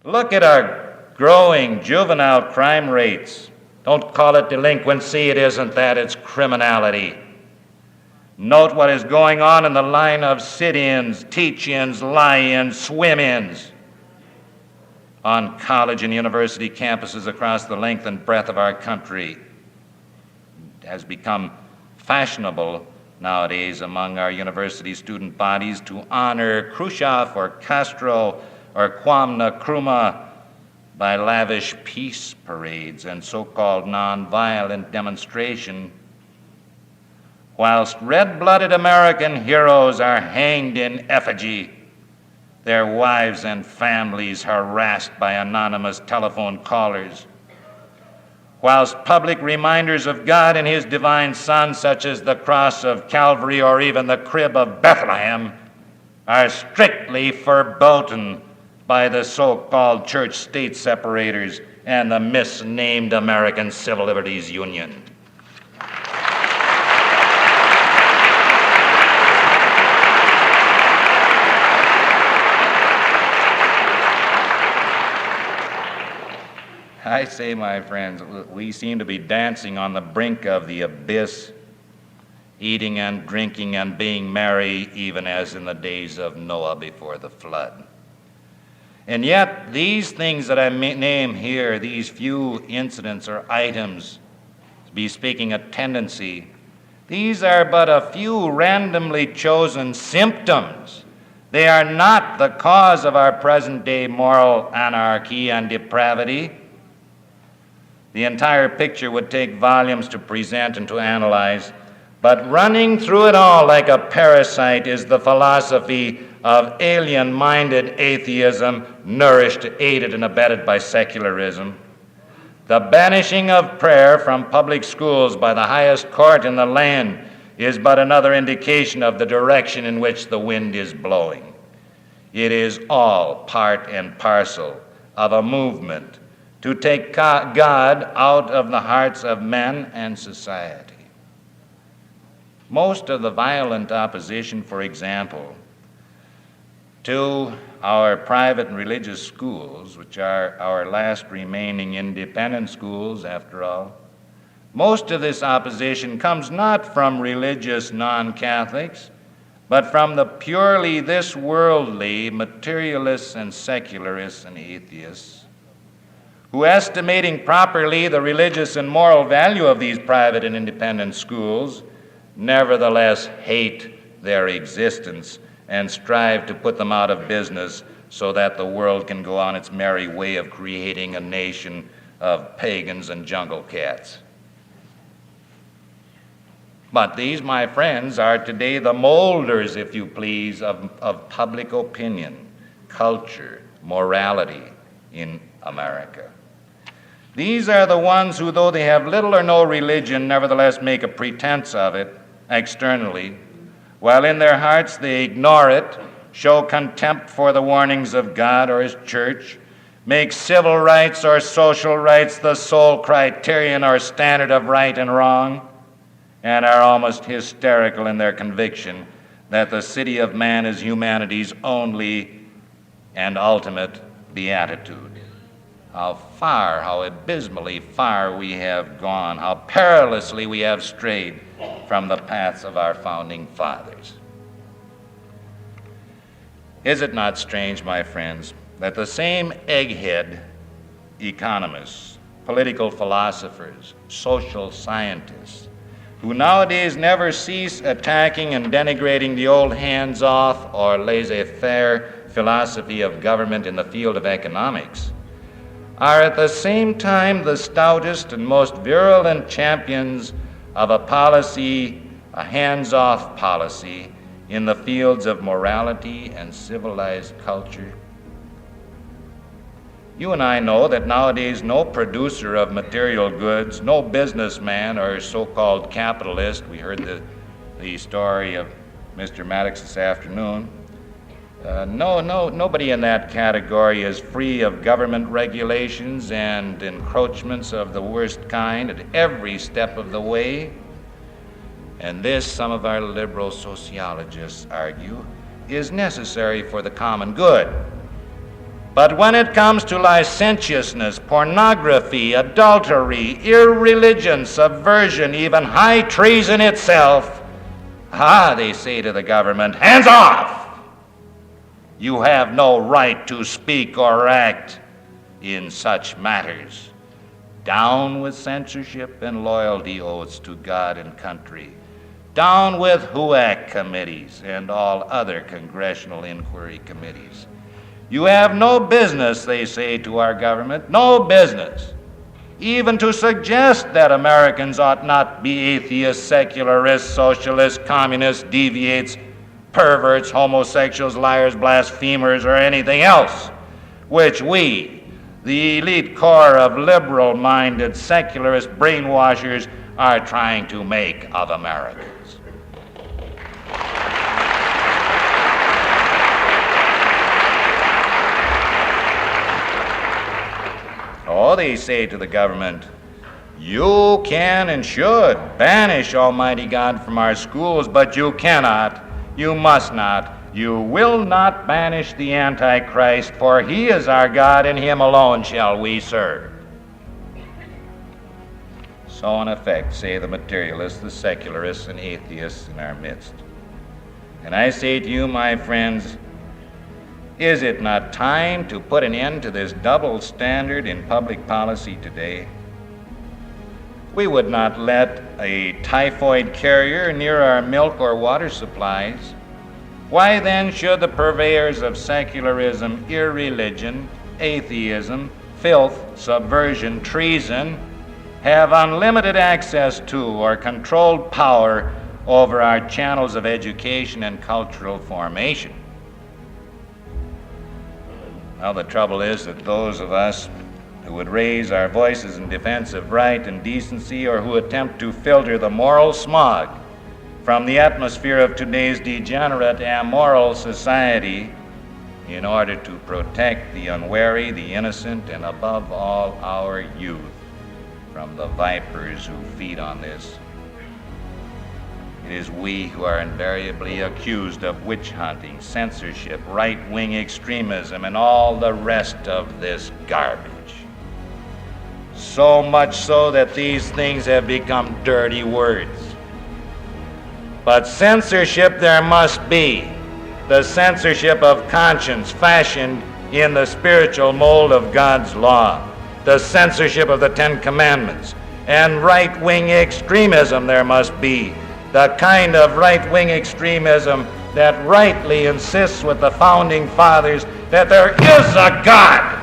Look at our growing juvenile crime rates. Don't call it delinquency, it isn't that, it's criminality. Note what is going on in the line of sit-ins, teach-ins, lie-ins, swim-ins on college and university campuses across the length and breadth of our country. It has become fashionable nowadays among our university student bodies to honor Khrushchev or Castro or Kwame Nkrumah by lavish peace parades and so-called nonviolent demonstration, whilst red-blooded American heroes are hanged in effigy, their wives and families harassed by anonymous telephone callers, whilst public reminders of God and His divine Son, such as the cross of Calvary or even the crib of Bethlehem, are strictly verboten by the so-called church-state separators and the misnamed American Civil Liberties Union. I say, my friends, we seem to be dancing on the brink of the abyss, eating and drinking and being merry, even as in the days of Noah before the flood. And yet, these things that I name here, these few incidents or items, bespeaking a tendency, these are but a few randomly chosen symptoms. They are not the cause of our present-day moral anarchy and depravity. The entire picture would take volumes to present and to analyze, but running through it all like a parasite is the philosophy of alien-minded atheism, nourished, aided, and abetted by secularism. The banishing of prayer from public schools by the highest court in the land is but another indication of the direction in which the wind is blowing. It is all part and parcel of a movement to take God out of the hearts of men and society. Most of the violent opposition, for example, to our private and religious schools, which are our last remaining independent schools, after all, most of this opposition comes not from religious non-Catholics, but from the purely this worldly materialists and secularists and atheists, who, estimating properly the religious and moral value of these private and independent schools, nevertheless hate their existence and strive to put them out of business so that the world can go on its merry way of creating a nation of pagans and jungle cats. But these, my friends, are today the molders, if you please, of public opinion, culture, morality in America. These are the ones who, though they have little or no religion, nevertheless make a pretense of it externally, while in their hearts they ignore it, show contempt for the warnings of God or His church, make civil rights or social rights the sole criterion or standard of right and wrong, and are almost hysterical in their conviction that the city of man is humanity's only and ultimate beatitude. How abysmally far we have gone, how perilously we have strayed from the paths of our founding fathers. Is it not strange, my friends, that the same egghead economists, political philosophers, social scientists, who nowadays never cease attacking and denigrating the old hands-off or laissez-faire philosophy of government in the field of economics, are at the same time the stoutest and most virulent champions of a policy, a hands-off policy, in the fields of morality and civilized culture? You and I know that nowadays no producer of material goods, no businessman or so-called capitalist, we heard the story of Mr. Maddox this afternoon, nobody in that category is free of government regulations and encroachments of the worst kind at every step of the way. And this, some of our liberal sociologists argue, is necessary for the common good. But when it comes to licentiousness, pornography, adultery, irreligion, subversion, even high treason itself, they say to the government, hands off! You have no right to speak or act in such matters. Down with censorship and loyalty oaths to God and country. Down with HUAC committees and all other congressional inquiry committees. You have no business, they say to our government, no business, even to suggest that Americans ought not be atheists, secularists, socialists, communists, deviates, perverts, homosexuals, liars, blasphemers, or anything else, which we, the elite core of liberal-minded secularist brainwashers, are trying to make of Americans. They say to the government, you can and should banish Almighty God from our schools, but you cannot, you must not, you will not banish the Antichrist, for he is our God, and him alone shall we serve. So in effect say the materialists, the secularists, and atheists in our midst. And I say to you, my friends, is it not time to put an end to this double standard in public policy today? We would not let a typhoid carrier near our milk or water supplies. Why then should the purveyors of secularism, irreligion, atheism, filth, subversion, treason have unlimited access to or controlled power over our channels of education and cultural formation? Well, the trouble is that those of us who would raise our voices in defense of right and decency, or who attempt to filter the moral smog from the atmosphere of today's degenerate, immoral society in order to protect the unwary, the innocent, and above all our youth from the vipers who feed on this. It is we who are invariably accused of witch hunting, censorship, right-wing extremism, and all the rest of this garbage. So much so that these things have become dirty words. But censorship there must be, the censorship of conscience fashioned in the spiritual mold of God's law, the censorship of the Ten Commandments, and right-wing extremism there must be, the kind of right-wing extremism that rightly insists with the founding fathers that there is a God